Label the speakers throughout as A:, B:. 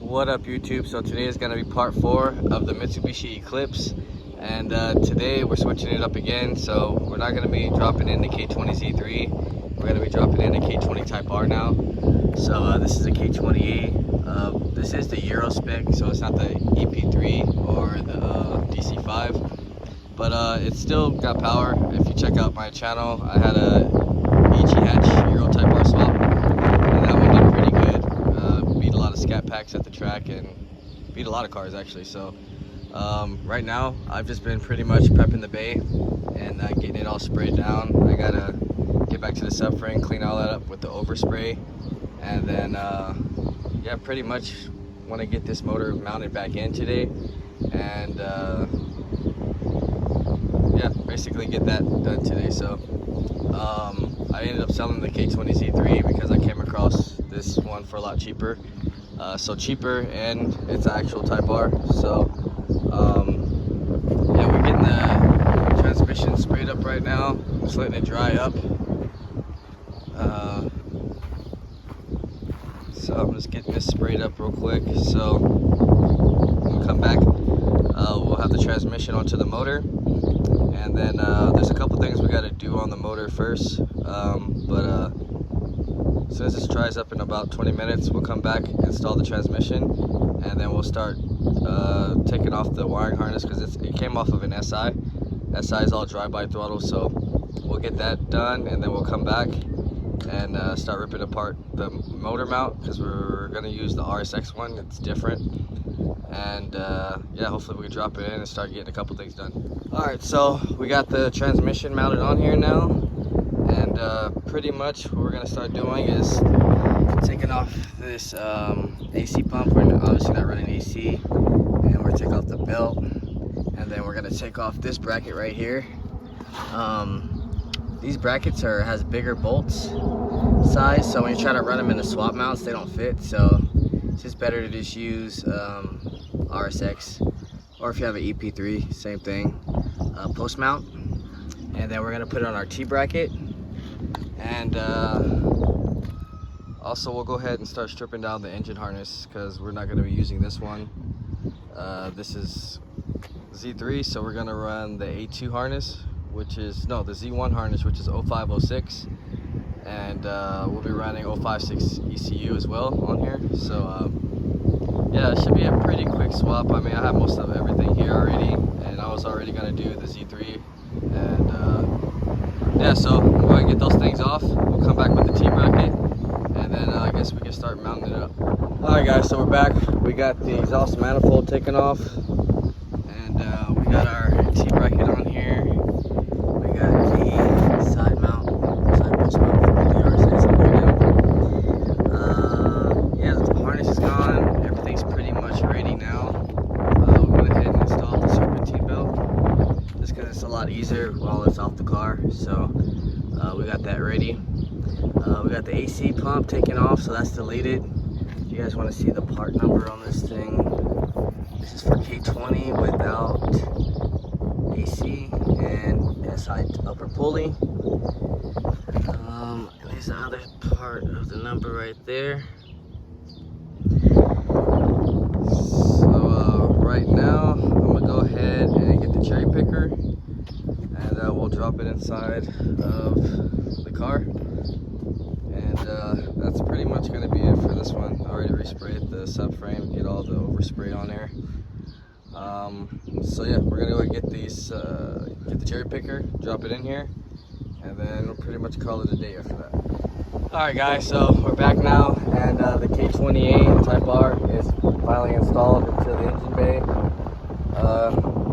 A: What up, YouTube? So today is going to be part 4 of the Mitsubishi Eclipse, and today we're switching it up again. So we're not going to be dropping in the K20Z3, we're going to be dropping in the K20 Type R now. So this is a K20a. This is the Euro spec, so it's not the EP3 or the DC5, but it's still got power. If you check out my channel, I had a EG hatch Euro Type R swap, and that one did pretty good. Beat a lot of scat packs at the track and beat a lot of cars actually. So right now I've just been pretty much prepping the bay and getting it all sprayed down. I gotta get back to the subframe, clean all that up with the overspray, and then yeah, pretty much want to get this motor mounted back in today, and yeah, basically get that done today. So I ended up selling the K20Z3 because I came across this one for a lot cheaper. So cheaper, and it's an actual Type R. So yeah, we're getting the transmission sprayed up right now, just letting it dry up. So I'm just getting this sprayed up real quick. So when we come back, we'll have the transmission onto the motor, and then there's a couple things we got to do on the motor first, but as soon as this dries up in about 20 minutes, we'll come back, install the transmission, and then we'll start taking off the wiring harness, because it came off of an SI. SI is all drive-by throttle, so we'll get that done, and then we'll come back and start ripping apart the motor mount, because we're going to use the RSX one. It's different, and yeah, hopefully we can drop it in and start getting a couple things done. Alright, so we got the transmission mounted on here now, and pretty much what we're going to start doing is taking off this AC pump. We're obviously not running AC, and we're going to take off the belt, and then we're going to take off this bracket right here. These brackets has bigger bolts size, so when you try to run them in the swap mounts, they don't fit. So it's just better to just use RSX, or if you have an EP3, same thing, post mount. And then we're gonna put it on our T bracket, and also we'll go ahead and start stripping down the engine harness, because we're not going to be using this one. This is Z3, so we're going to run the A2 harness, which is, no, the Z1 harness, which is 0506, and we'll be running 056 ECU as well on here. So yeah, it should be a pretty quick swap. I mean, I have most of everything here already, and I was already going to do the Z3, and yeah, so we're going to get those things off. We'll come back with the T bracket, and then I guess we can start mounting it up. Alright guys, so we're back. We got the exhaust manifold taken off, and we got our T bracket on here. We got the side post mount for the RSX on here now. Yeah, the harness is gone. Everything's pretty much ready now. We went ahead and installed the serpentine belt, just because it's a lot easier while it's off the car. So we got that ready. We got the AC pump taken off, so that's deleted. If you guys want to see the part number on this thing, this is for K20 without AC and SI upper pulley. And there's the other part of the number right there. So right now I'm gonna go ahead and get the cherry picker, and we'll drop it inside of the car. And that's pretty much going to be it for this one. I already resprayed the subframe, get all the overspray on there. So yeah, we're going to go get these, get the cherry picker, drop it in here, and then we'll pretty much call it a day after that. Alright guys, so we're back now, and the K20a Type R is finally installed into the engine bay.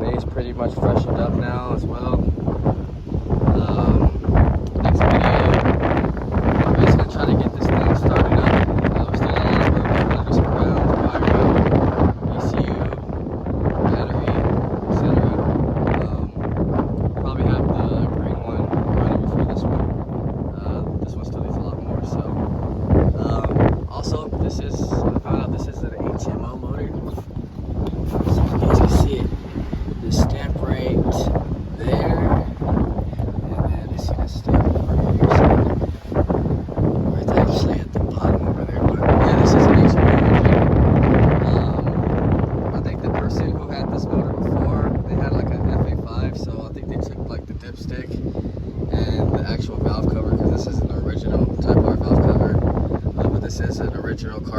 A: Bay's pretty much freshened up now as well. Next video, try to get this thing started up. We're still got a lot of work. We're gonna do some ground, wire out, ECU, battery, etc. Probably have the green one running before this one. This one still needs a lot more. So also, I found out this is an HMO motor. So you guys can see it. The stamp right there.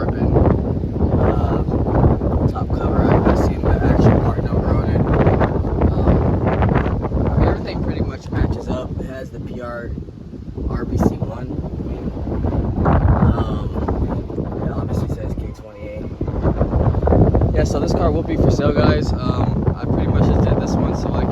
A: carbon top cover. I've seen the actual part number on it. Everything pretty much matches up. It has the PR RBC1. It obviously says k20a. Yeah, so this car will be for sale, guys. I pretty much just did this one so I